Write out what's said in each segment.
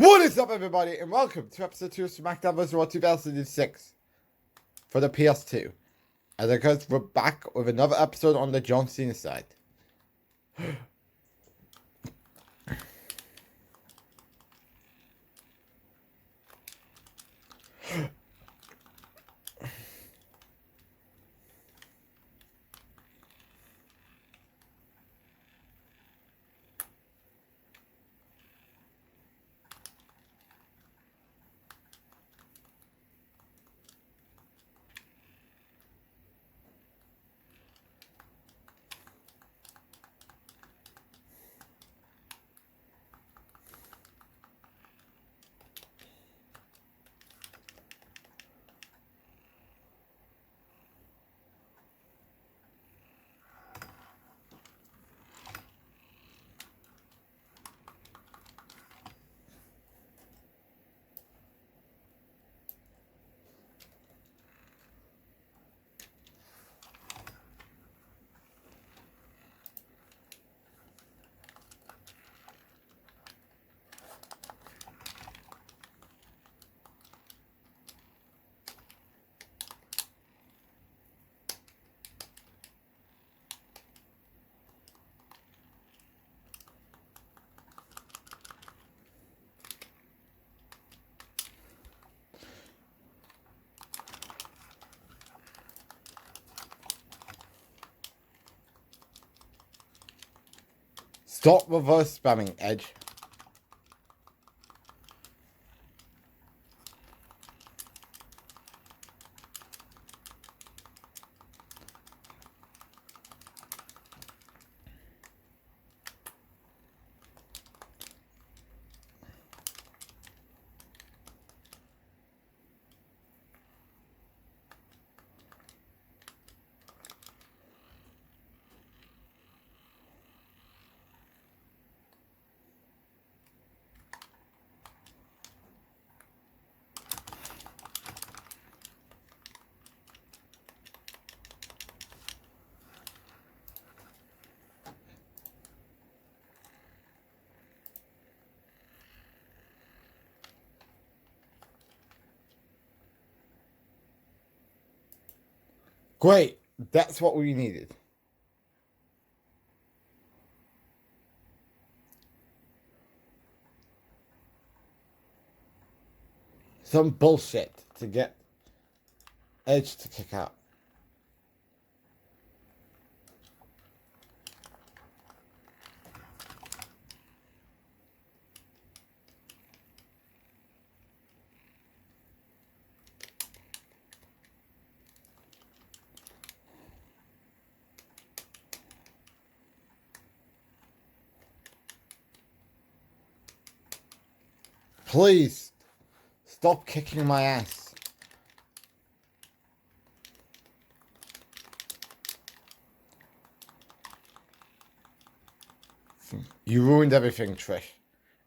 What is up, everybody, and welcome to episode 2 of SmackDown vs. Raw 2006 for the PS2. As I guess we're back with another episode on the John Cena side. Stop reverse spamming, Edge. Great, that's what we needed. Some bullshit to get Edge to kick out. Please, stop kicking my ass. You ruined everything, Trish.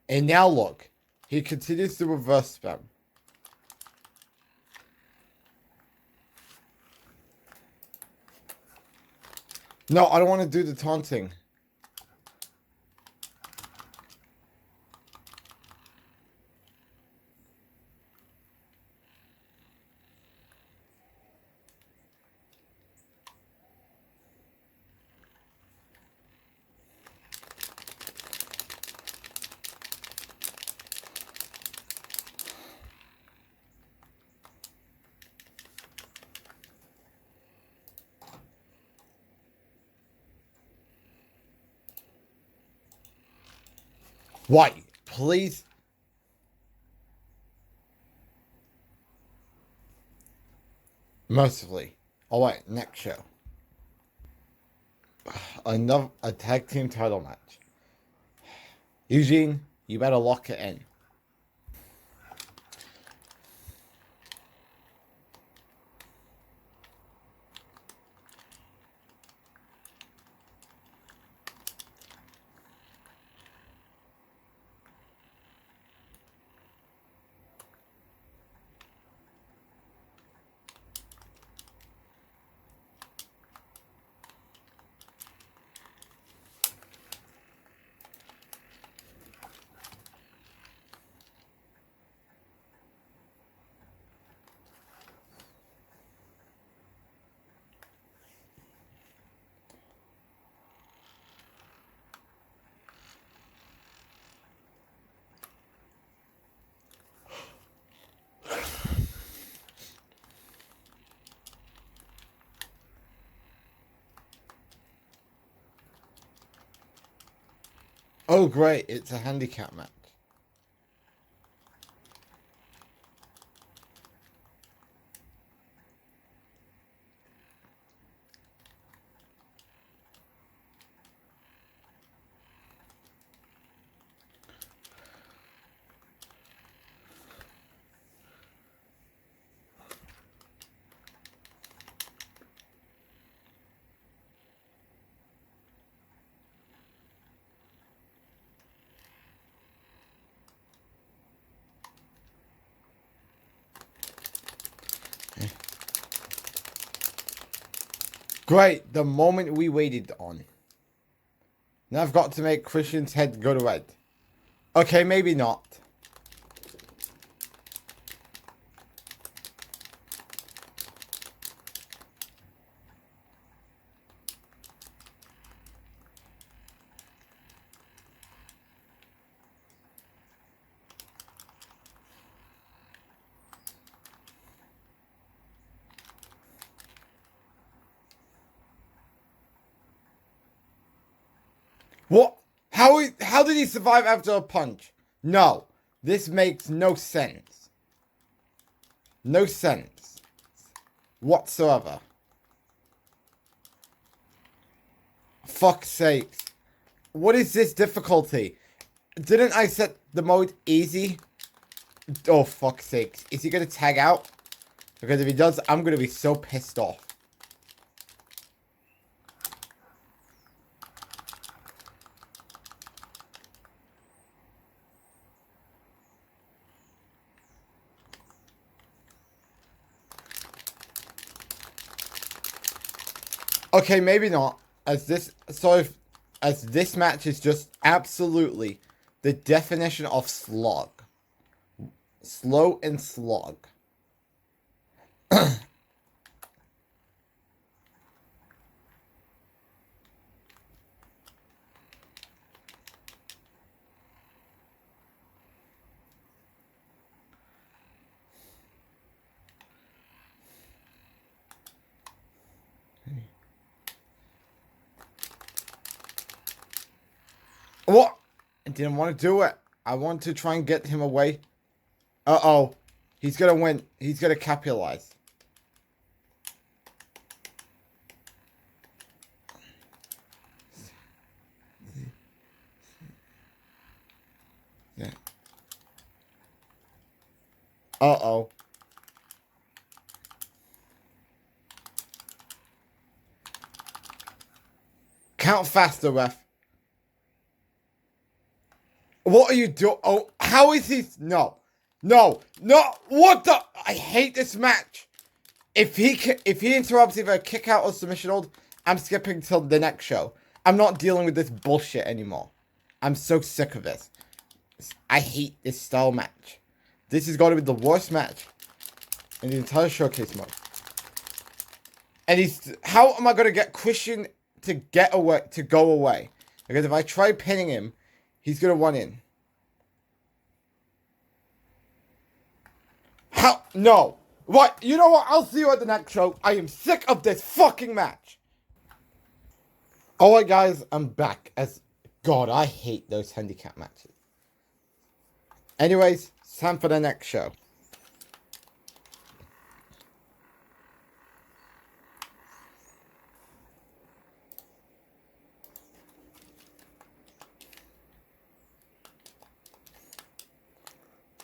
And now look, he continues to reverse spam. No, I don't want to do the taunting. Why? Please. Mercifully. Alright, next show. A tag team title match. Eugene, you better lock it in. Oh, great. It's a handicap match. Great, the moment we waited on. Now I've got to make Christian's head go to red. Okay, maybe not. What? How did he survive after a punch? No. This makes no sense. No sense. Whatsoever. Fuck's sakes. What is this difficulty? Didn't I set the mode easy? Oh, fuck's sakes. Is he gonna tag out? Because if he does, I'm gonna be so pissed off. Okay, maybe not. As this match is just absolutely the definition of slog. Slow and slog. What? I didn't want to do it. I want to try and get him away. Uh-oh. He's gonna win. He's gonna capitalize. Yeah. Uh-oh. Count faster, ref. What are you doing? Oh, how is he? No. No. No. What the? I hate this match. If he interrupts either a kick out or submission hold, I'm skipping till the next show. I'm not dealing with this bullshit anymore. I'm so sick of this. I hate this style match. This has got to be the worst match in the entire showcase mode. And how am I going to get Christian to go away? Because if I try pinning him, he's going to run in. How? No. What? You know what? I'll see you at the next show. I am sick of this fucking match. Alright guys, I'm back. God, I hate those handicap matches. Anyways, it's time for the next show.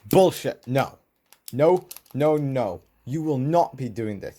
Bullshit. No. No, no, no. You will not be doing this.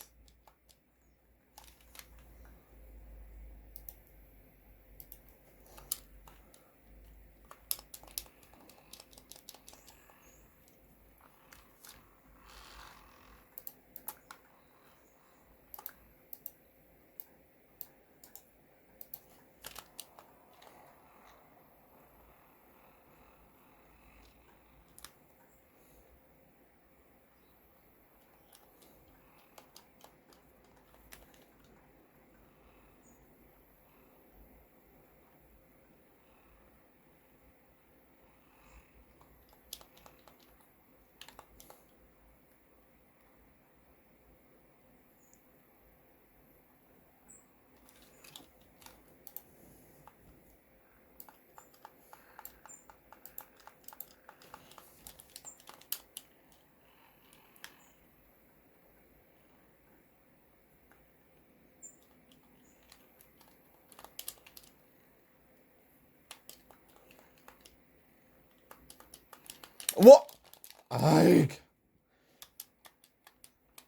What? I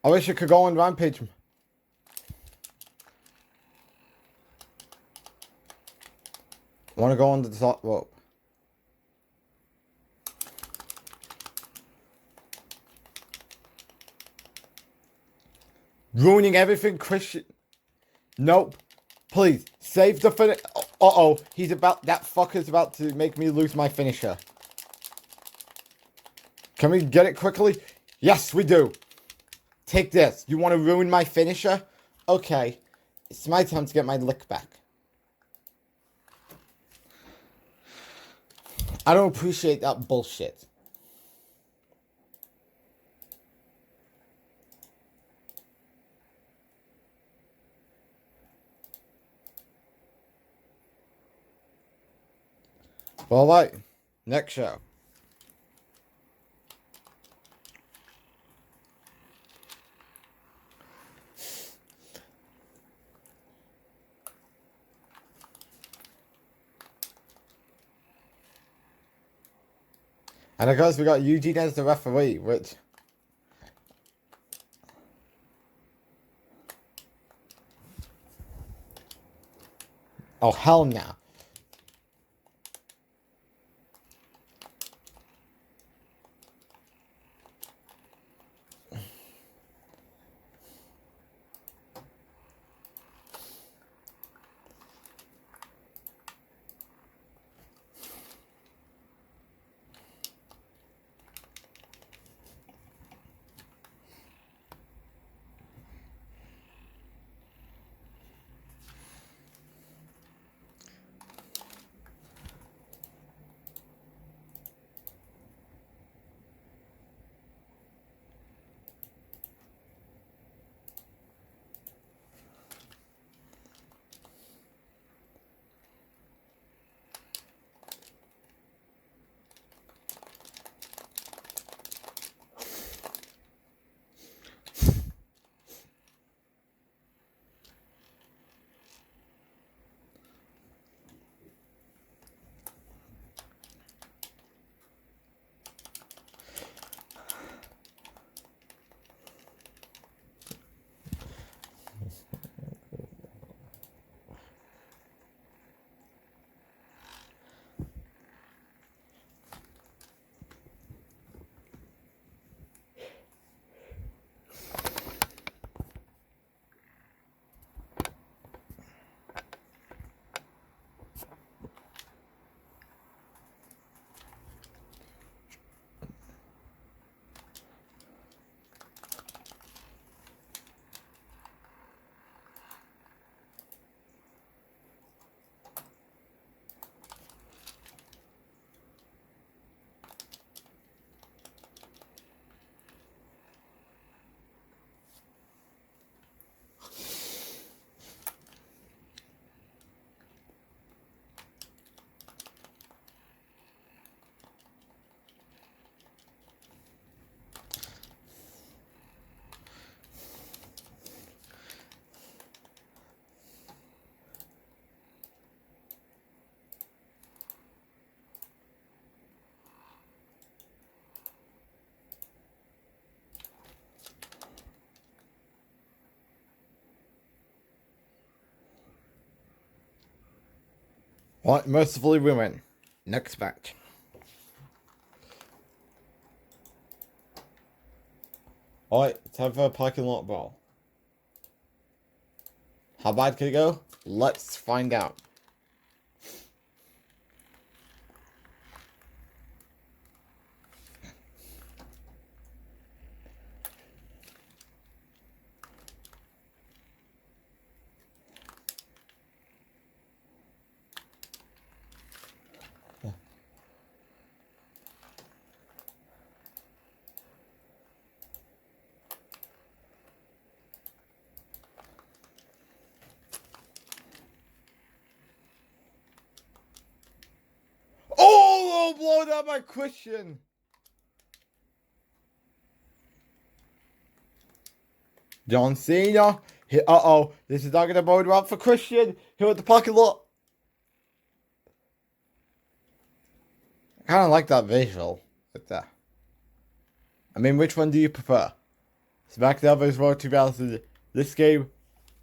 wish I could go on Rampage. I want to go on the top rope. Ruining everything, Christian. Nope. Please, save the finish. Uh-oh. That fucker's about to make me lose my finisher. Can we get it quickly? Yes, we do. Take this. You want to ruin my finisher? Okay. It's my time to get my lick back. I don't appreciate that bullshit. Alright. Next show. And of course we got Eugene as the referee, which... Oh, hell no. What? Mercifully we win. Next match. Alright, time for a parking lot brawl. How bad could it go? Let's find out. Oh, blow out my Christian. John Cena. Uh-oh. This is not going to bode well for Christian. Here at the parking lot. I kind of like that visual. Like that. I mean, which one do you prefer? SmackDown vs. Raw 2000, this game,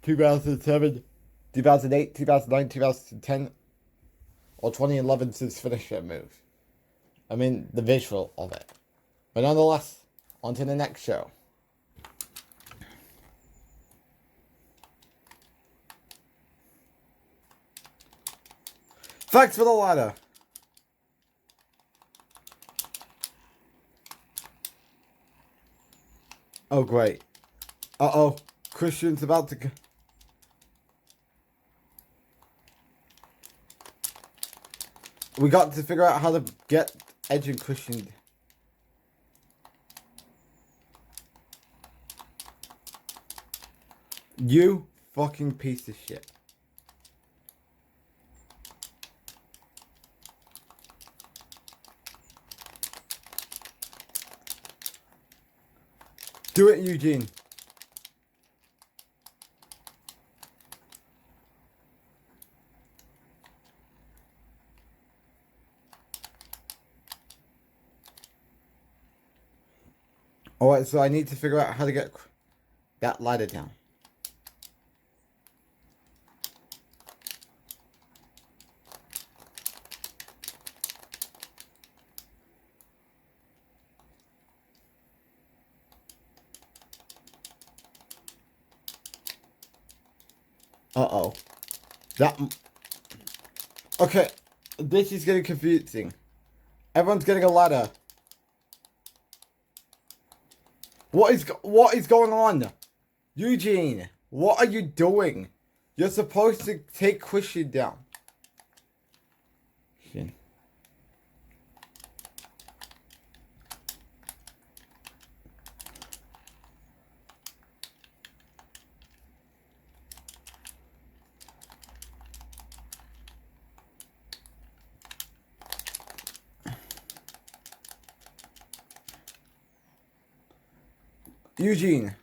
2007, 2008, 2009, 2010, or 2011 since finisher move? I mean, the visual of it. But nonetheless, on to the next show. Thanks for the ladder. Oh, great. Uh-oh. Christian's about to... We got to figure out how to get Edge and Christian. You fucking piece of shit. Do it, Eugene. Alright, so I need to figure out how to get that ladder down. Uh-oh. Okay, this is getting confusing. Everyone's getting a ladder. What is going on? Eugene, what are you doing? You're supposed to take Christian down. Eugene.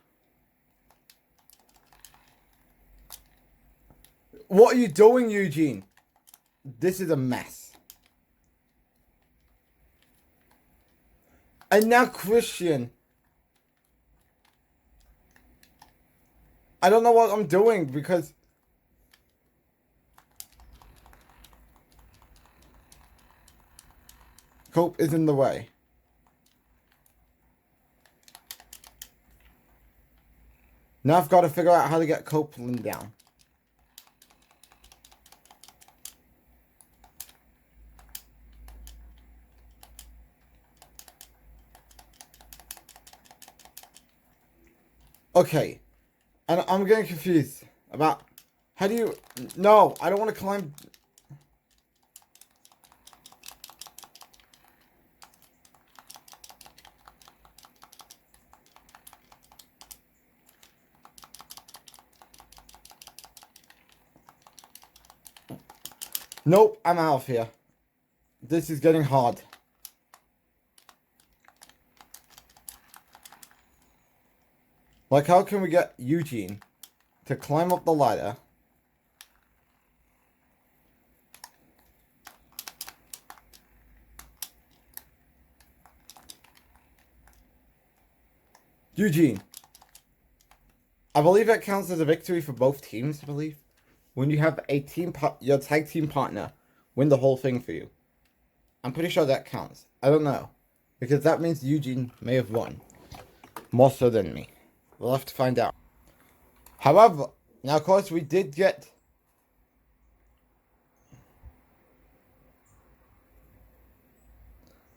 What are you doing, Eugene? This is a mess. And now Christian. I don't know what I'm doing because... Cope is in the way. Now I've got to figure out how to get Copeland down. Okay. And I'm getting confused about how do you... No, I don't want to climb... Nope, I'm out of here. This is getting hard. Like, how can we get Eugene to climb up the ladder? Eugene. I believe that counts as a victory for both teams, I believe. When you have a your tag team partner win the whole thing for you. I'm pretty sure that counts. I don't know. Because that means Eugene may have won. More so than me. We'll have to find out. However, now of course we did get...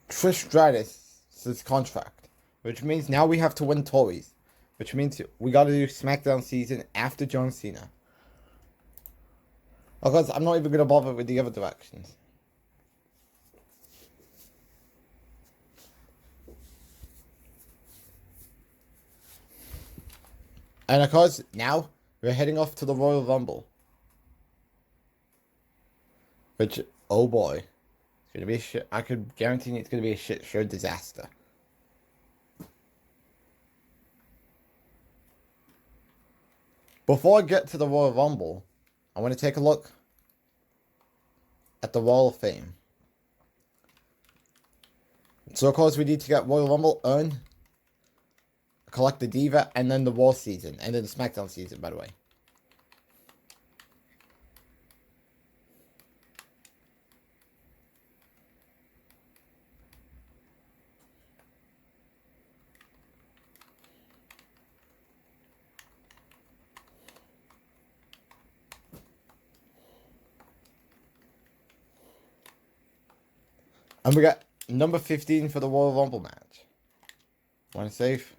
Trish Stratus' contract. Which means now we have to win Tories. Which means we gotta do SmackDown season after John Cena. Of course, I'm not even going to bother with the other directions. And of course, now we're heading off to the Royal Rumble. Which, oh boy. It's going to be a shit. I could guarantee you it's going to be a shit show disaster. Before I get to the Royal Rumble, I want to take a look at the Wall of Fame. So of course we need to get Royal Rumble, earn collect the Diva and then the Raw season. And then the SmackDown season, by the way. And we got number 15 for the Royal Rumble match. Want to save?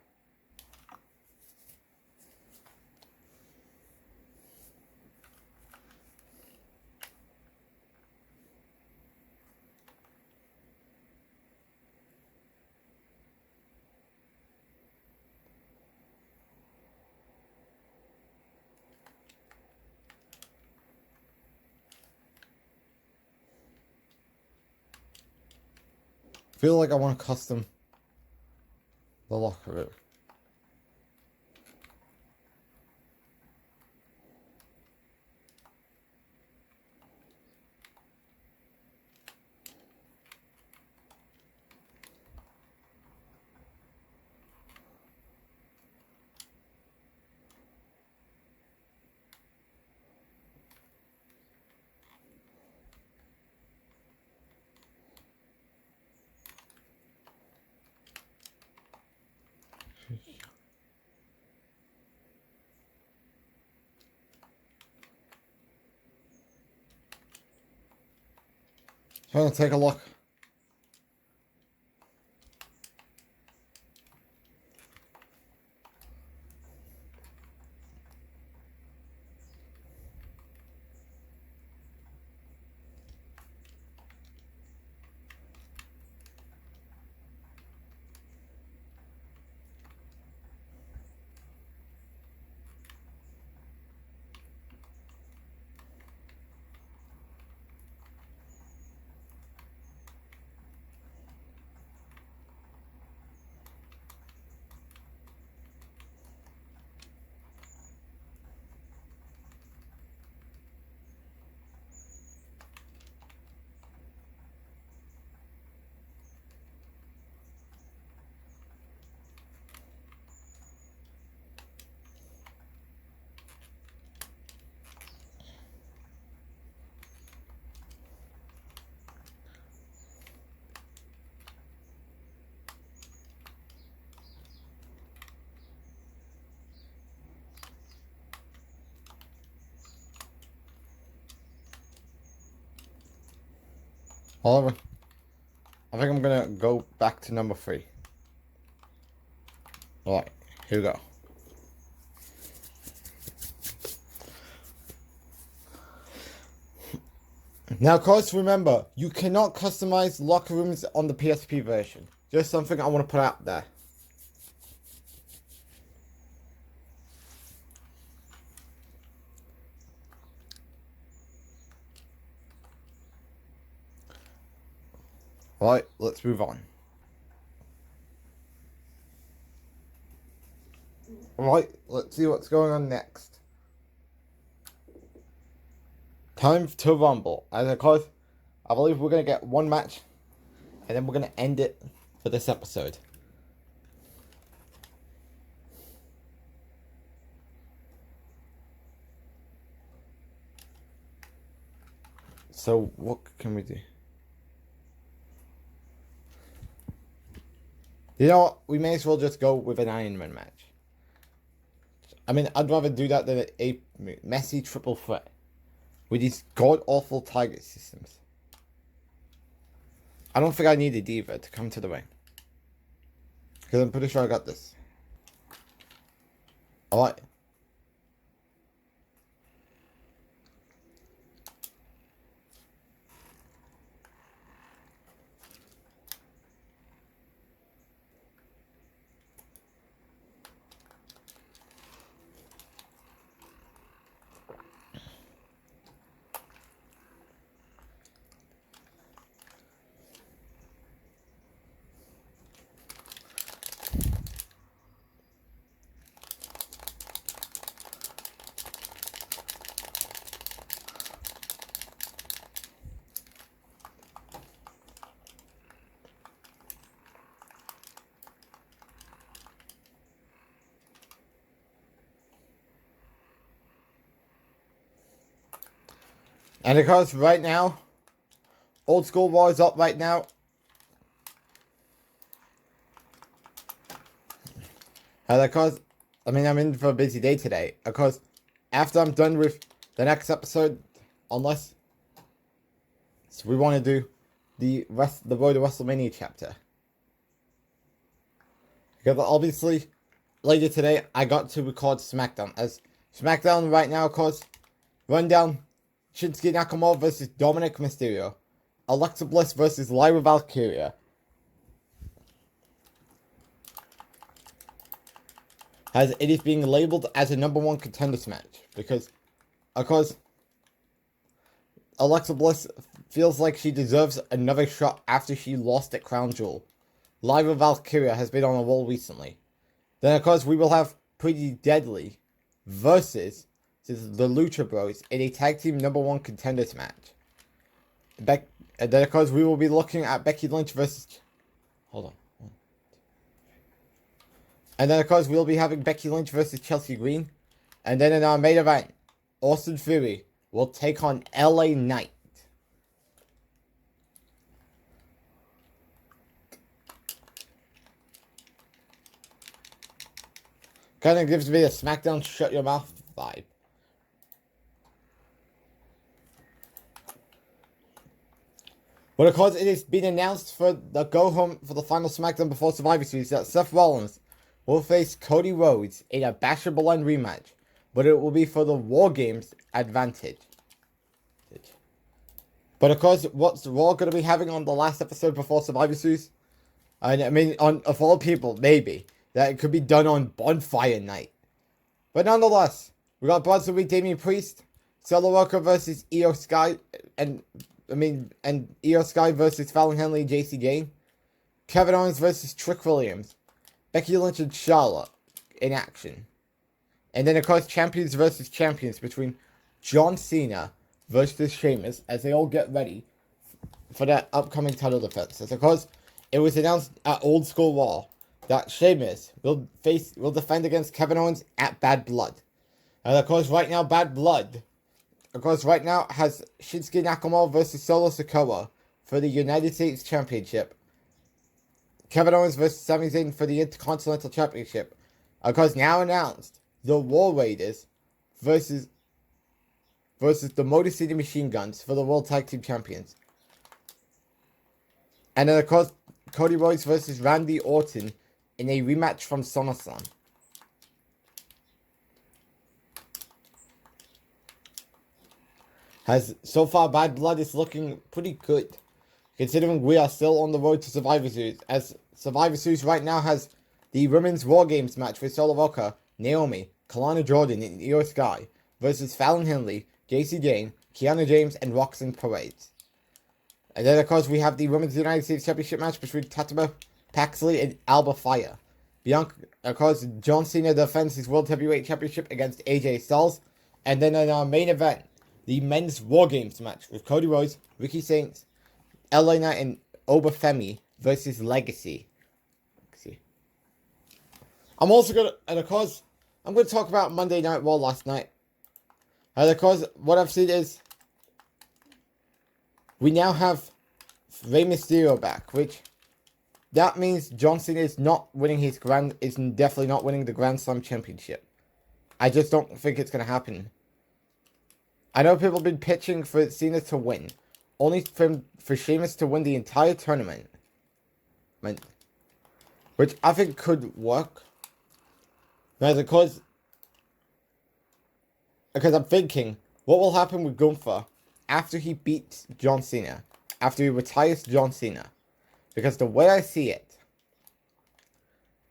Feel like I want to custom the locker room. Trying to take a look. However, I think I'm gonna go back to number 3. Alright, here we go. Now, of course, remember, you cannot customize locker rooms on the PSP version. Just something I want to put out there. Alright, let's move on. Alright, let's see what's going on next. Time to Rumble. And of course, I believe we're going to get one match. And then we're going to end it for this episode. So, what can we do? You know what? We may as well just go with an Iron Man match. I mean, I'd rather do that than a messy triple threat with these god-awful target systems. I don't think I need a Diva to come to the ring. Because I'm pretty sure I got this. Alright. And of course, right now, Old School War is up right now. And of course, I'm in for a busy day today. Of course, after I'm done with the next episode, unless we want to do the Road to WrestleMania chapter. Because obviously, later today, I got to record SmackDown. As SmackDown right now, of course, rundown, Shinsuke Nakamura versus Dominic Mysterio. Alexa Bliss versus Lyra Valkyria. As it is being labeled as a #1 contenders match. Because, of course, Alexa Bliss feels like she deserves another shot after she lost at Crown Jewel. Lyra Valkyria has been on a roll recently. Then, of course, we will have Pretty Deadly versus the Lucha Bros in a tag team #1 contenders match. And then, of course, we will be looking at Becky Lynch versus... Hold on. And then, of course, we'll be having Becky Lynch versus Chelsea Green. And then in our main event, Austin Theory will take on LA Knight. Kind of gives me a SmackDown shut your mouth vibe. But of course, it has been announced for the go home for the final SmackDown before Survivor Series that Seth Rollins will face Cody Rhodes in a Bash at Berlin rematch, but it will be for the War Games advantage. But of course, what's Raw going to be having on the last episode before Survivor Series? Of all people, maybe that it could be done on Bonfire Night. But nonetheless, we got Bronson Reed, Damian Priest, Solo Roca versus Io Sky, and Io Sky versus Fallon Henley and JC Jane. Kevin Owens versus Trick Williams. Becky Lynch and Charlotte in action. And then, of course, champions versus champions between John Cena versus Sheamus as they all get ready for their upcoming title defense. As of course, it was announced at Old School War that Sheamus will defend against Kevin Owens at Bad Blood. And of course, right now, Bad Blood, has Shinsuke Nakamura versus Solo Sikoa for the United States Championship. Kevin Owens versus Sami Zayn for the Intercontinental Championship. Of course, now announced, the War Raiders versus the Motor City Machine Guns for the World Tag Team Champions. And then, of course, Cody Rhodes versus Randy Orton in a rematch from SummerSlam. So far, Bad Blood is looking pretty good, considering we are still on the road to Survivor Series, as Survivor Series right now has the Women's War Games match with Solo Roca, Naomi, Kalana Jordan, and Io Sky versus Fallon Henley, JC Jane, Kiana James, and Roxanne Perez. And then, of course, we have the Women's United States Championship match between Tatuma Paxley and Alba Fire. Of course, John Cena defends his World Heavyweight Championship against AJ Styles. And then in our main event, the Men's War Games match with Cody Rhodes, Ricky Saints, LA Knight, and Obafemi versus Legacy. I'm also going to, and of course, I'm going to talk about Monday Night Raw last night. And of course, what I've seen is, we now have Rey Mysterio back, which, that means John Cena is definitely not winning the Grand Slam Championship. I just don't think it's going to happen. I know people have been pitching for Cena to win, only for Sheamus to win the entire tournament, which I think could work. Now, because I'm thinking, what will happen with Gunther after he beats John Cena, after he retires John Cena? Because the way I see it,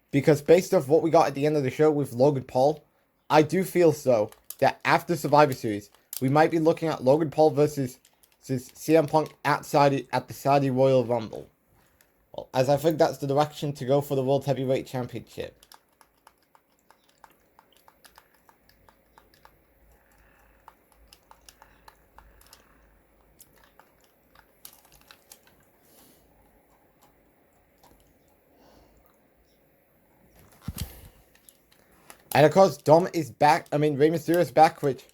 because based off what we got at the end of the show with Logan Paul, I do feel so that after Survivor Series, we might be looking at Logan Paul versus CM Punk at the Saudi Royal Rumble. Well, as I think that's the direction to go for the World Heavyweight Championship. And of course, Dom is back. Rey Mysterio is back, which,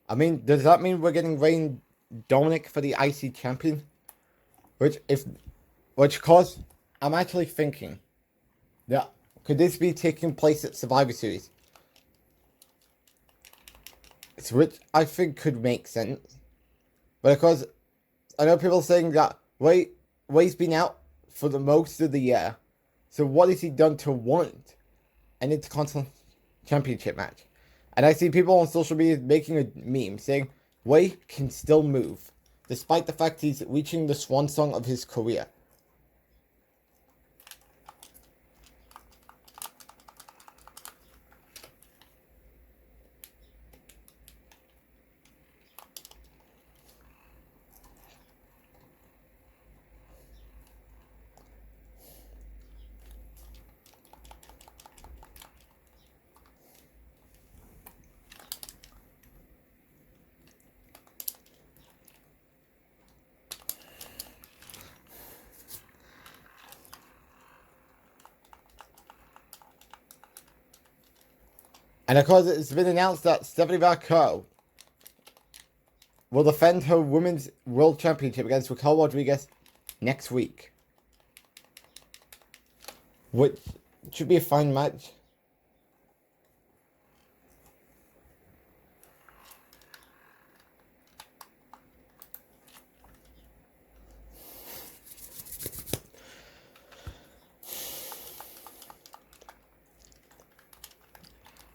does that mean we're getting Dominic for the IC champion, which cause I'm actually thinking that could this be taking place at Survivor Series? Which I think could make sense, but of course I know people saying that Way's been out for the most of the year, so what has he done to warrant an Intercontinental Championship match? And I see people on social media making a meme saying Way can still move, despite the fact he's reaching the swan song of his career. And of course, it's been announced that Stephanie Vaquero will defend her Women's World Championship against Raquel Rodriguez next week, which should be a fine match.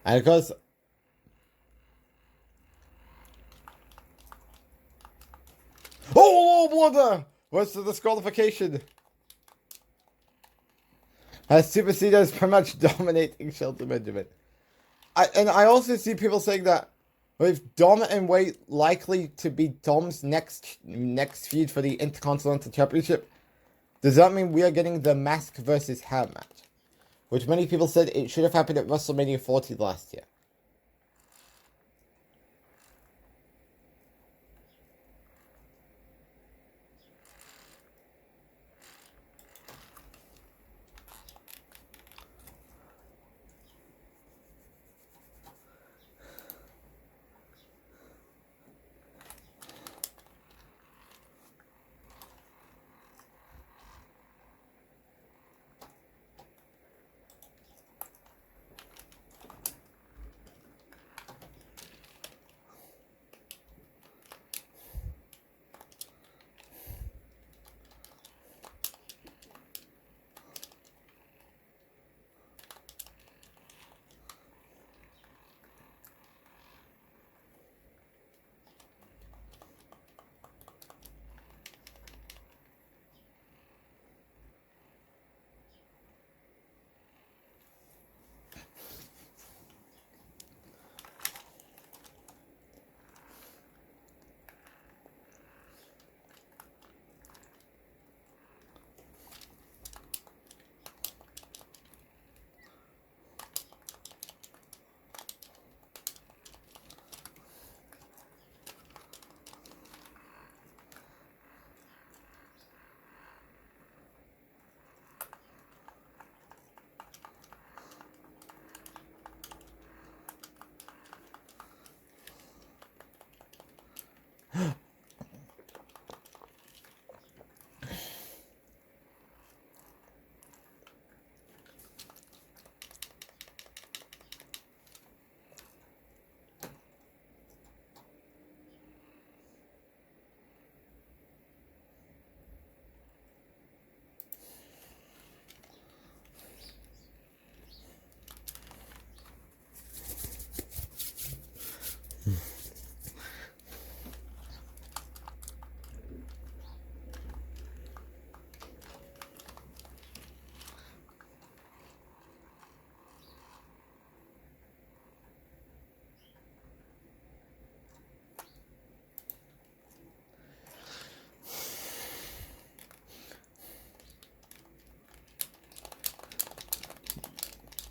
And of course, oh, blood! What's the disqualification? Super Cena is pretty much dominating Shelton Benjamin. I also see people saying that with Dom and Wade likely to be Dom's next feud for the Intercontinental Championship, does that mean we are getting the Mask versus Hair match? Which many people said it should have happened at WrestleMania 40 last year.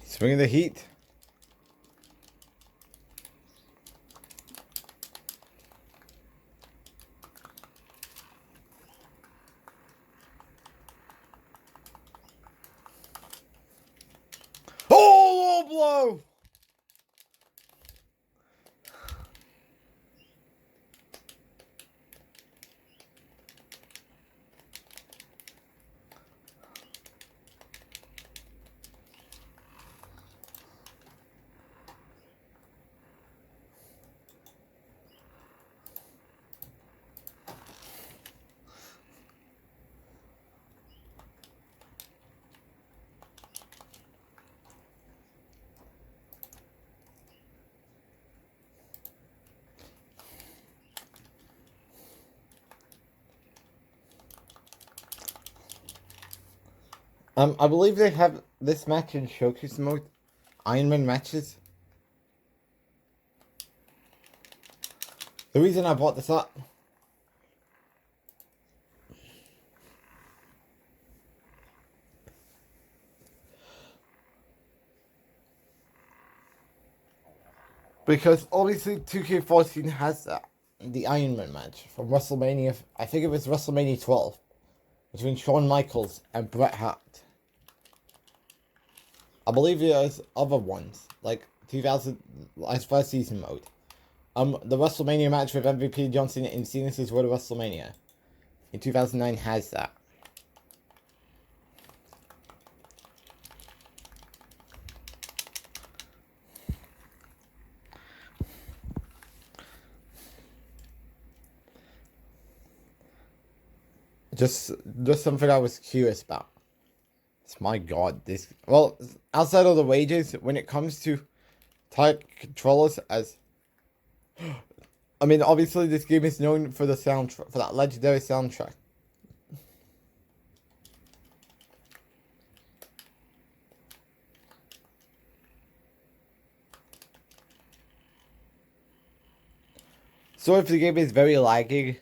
Swinging the heat. Oh, low blow! I believe they have this match in showcase mode. Iron Man matches. The reason I brought this up. Because obviously 2K14 has that. The Iron Man match from WrestleMania. I think it was WrestleMania 12. Between Shawn Michaels and Bret Hart. I believe there's other ones. Like 2000, first season mode. The WrestleMania match with MVP John Cena and Cena's Road to WrestleMania in 2009 has that. Just something I was curious about. My God, this, well, outside of the wages, when it comes to type controllers, as I mean, obviously this game is known for the soundtrack, for that legendary soundtrack. So if the game is very laggy,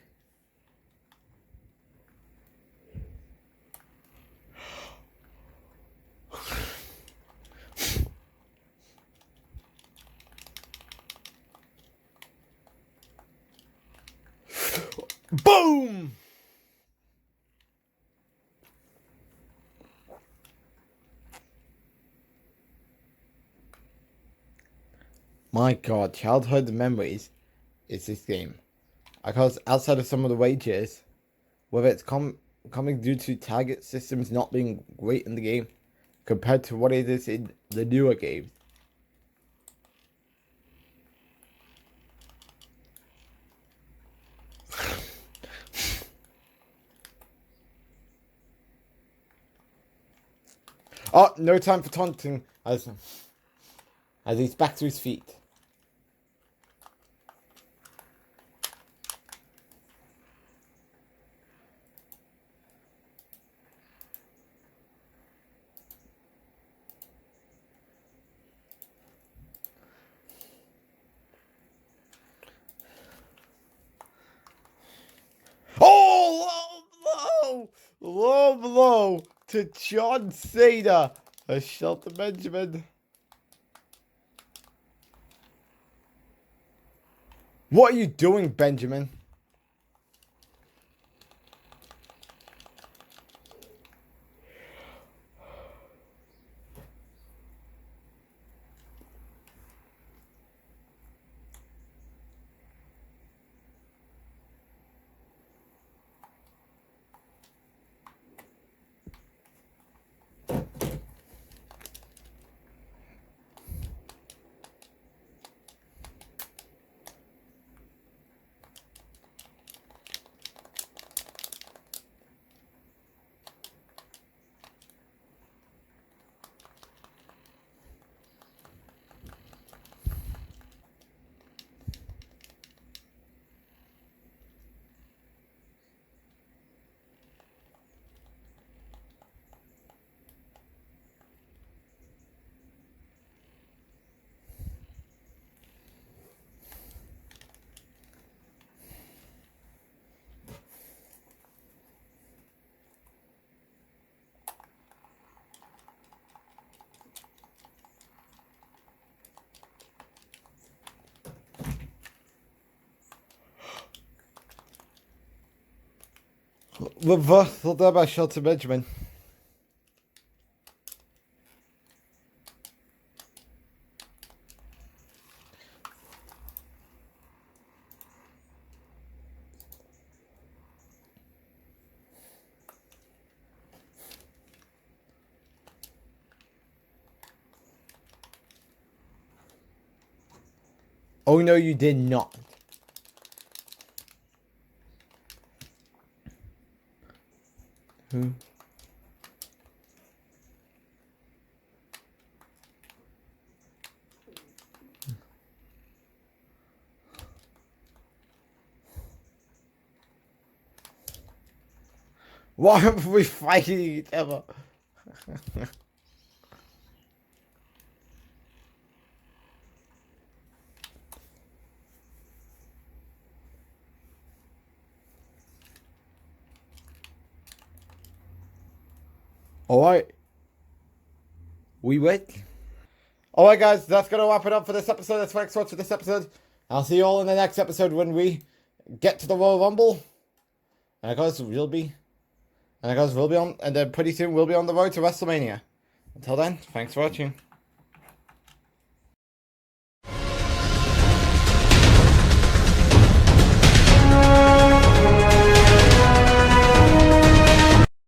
boom! My God, childhood memories is this game. Because outside of some of the wages, whether it's coming due to target systems not being great in the game compared to what it is in the newer games. Oh, no time for taunting as he's back to his feet. Oh, low blow to John Cena. A Shelton Benjamin. What are you doing, Benjamin? Reversal there by Shelton Benjamin. Oh no, you did not. Why are we fighting each other? Alright. We wait. Alright guys, that's going to wrap it up for this episode. That's thanks so much for this episode. I'll see you all in the next episode when we get to the Royal Rumble. And of course, we'll be on, and then pretty soon we'll be on the road to WrestleMania. Until then, thanks for watching.